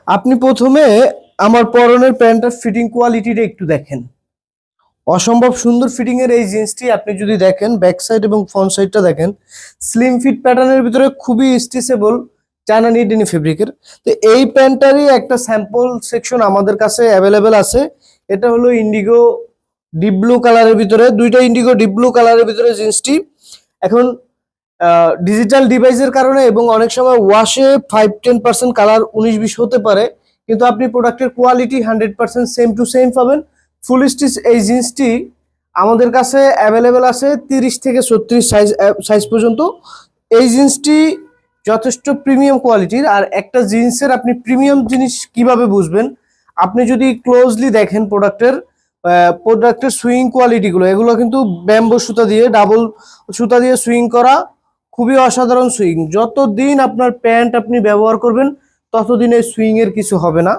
আপনি প্রথমে আমার পরনের প্যান্টের ফিটিং কোয়ালিটিটা একটু দেখেন। অসম্ভব সুন্দর ফিটিং এর এই জিন্সটি আপনি যদি দেখেন ব্যাক সাইড এবং ফ্রন্ট সাইডটা দেখেন, স্লিম ফিট প্যাটার্নের ভিতরে খুবই স্ট্রেচেবল চায়না নিট ডেনিম ফেব্রিকের। তো এই প্যান্টটারই একটা স্যাম্পল সেকশন আমাদের কাছে অ্যাভেলেবেল আছে। এটা হলো ইন্ডিগো ডিপ ব্লু কালারের ভিতরে, দুইটা ইন্ডিগো ডিপ ব্লু কালারের ভিতরে জিন্সটি। এখন ডিজিটাল ডিভাইসের কারণে এবং অনেক সময় ওয়াশে 5-10% কালার 19-20 হতে পারে, কিন্তু আপনি প্রোডাক্টের কোয়ালিটি 100% সেম টু সেম পাবেন। ফুল স্টিচ এই জিন্সটি আমাদের কাছে অ্যাভেলেবেল আছে 30 থেকে 36 সাইজ পর্যন্ত। এই জিন্সটি যথেষ্ট প্রিমিয়াম কোয়ালিটির। আর একটা জিন্সের আপনি প্রিমিয়াম জিনিস কিভাবে বুঝবেন, আপনি যদি ক্লোজলি দেখেন প্রোডাক্টের সুইং কোয়ালিটিগুলো, এগুলো কিন্তু ব্যাম্বো সুতা দিয়ে, ডাবল সুতা দিয়ে সুইং করা, খুবই অসাধারণ সুইং। যতদিন আপনার প্যান্ট আপনি ব্যবহার করবেন ততদিন এই সুইং এর কিছু হবে না।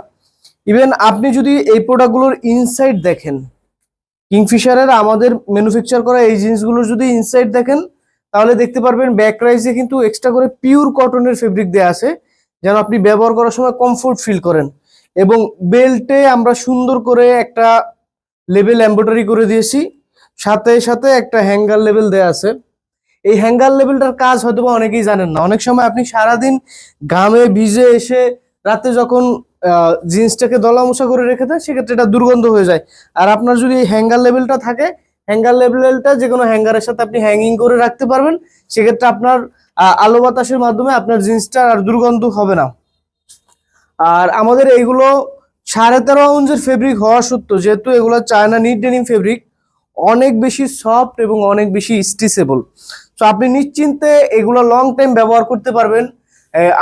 ইভেন আপনি যদি এই প্রোডাক্টগুলোর ইনসাইড দেখেন, কিংফিশারের আমাদের ম্যানুফ্যাকচার করা এই জিনিসগুলোর যদি ইনসাইড দেখেন, তাহলে দেখতে পারবেন ব্যাক রাইসে কিন্তু এক্সট্রা করে পিওর কটনের ফেব্রিক দেওয়া আছে, যেন আপনি ব্যবহার করার সময় কমফোর্ট ফিল করেন। এবং বেল্টে আমরা সুন্দর করে একটা লেবেল এমব্রয়ডারি করে দিয়েছি, সাথে সাথে একটা হ্যাঙ্গার লেবেল দেওয়া আছে। এই হ্যাঙ্গার লেবেলটার কাজ হয়তো বা অনেকেই জানেন না। অনেক সময় আপনি সারাদিন ঘামে ভিজে এসে রাতে যখন জিন্সটাকে দলা মোছা করে রেখে দেন, সেক্ষেত্রে এটা দুর্গন্ধ হয়ে যায়। আর আপনার যদি এই হ্যাঙ্গার লেবেলটা থাকে, হ্যাঙ্গার লেবেলটা যে কোনো হ্যাঙ্গারের সাথে আপনি হ্যাঙ্গিং করে রাখতে পারবেন। সেক্ষেত্রে আপনার আলো বাতাসের মাধ্যমে আপনার জিন্সটা আর দুর্গন্ধ হবে না। আর আমাদের এইগুলো 13.5 আউন্সের ফেব্রিক হওয়া সত্ত্বেও, যেহেতু এগুলো চায়না নিট ডেনিম ফেব্রিক, অনেক বেশি সফট এবং অনেক বেশি স্ট্রেচেবল। তো আপনি নিশ্চিন্তে এগুলো লং টাইম ব্যবহার করতে পারবেন।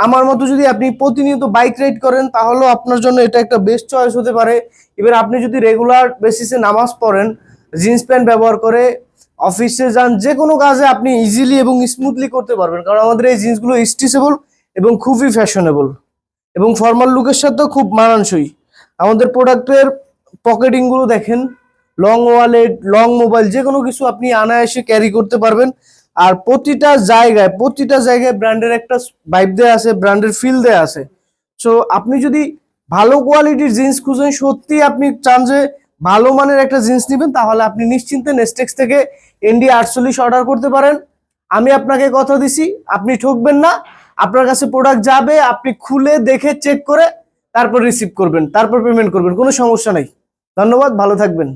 আমার মতো যদি আপনি প্রতিনিয়ত বাইক রাইড করেন, তাহলেও আপনার জন্য এটা একটা বেস্ট চয়েস হতে পারে। এবার আপনি যদি রেগুলার বেসিসে নামাজ পড়েন, জিন্স প্যান্ট ব্যবহার করে অফিসে যান, যে কোনো কাজে আপনি ইজিলি এবং স্মুথলি করতে পারবেন, কারণ আমাদের এই জিন্সগুলো স্ট্রেচেবল এবং খুবই ফ্যাশনেবল এবং ফর্মাল লুকের সাথেও খুব মানানসই। আমাদের প্রোডাক্টের পকেটিং গুলো দেখেন, লং ওয়ালেট, লং মোবাইল, যে কোনো কিছু আপনি অনায়াসে ক্যারি করতে পারবেন। আর প্রতিটা জায়গায় ব্র্যান্ডের একটা ভাইব দেয়া আছে, ব্র্যান্ডের ফিল দেয়া আছে। সো আপনি যদি ভালো কোয়ালিটির জিন্স খুঁজেন, সত্যি আপনি চান যে ভালো মানের একটা জিন্স নেবেন, তাহলে আপনি নিশ্চিন্তে নেস্টেক্স থেকে ND48 অর্ডার করতে পারেন। আমি আপনাকে কথা দিছি, আপনি ঠকবেন না। আপনার কাছে প্রোডাক্ট যাবে, আপনি খুলে দেখে চেক করে তারপর রিসিভ করবেন, তারপর পেমেন্ট করবেন, কোনো সমস্যা নাই। ধন্যবাদ, ভালো থাকবেন।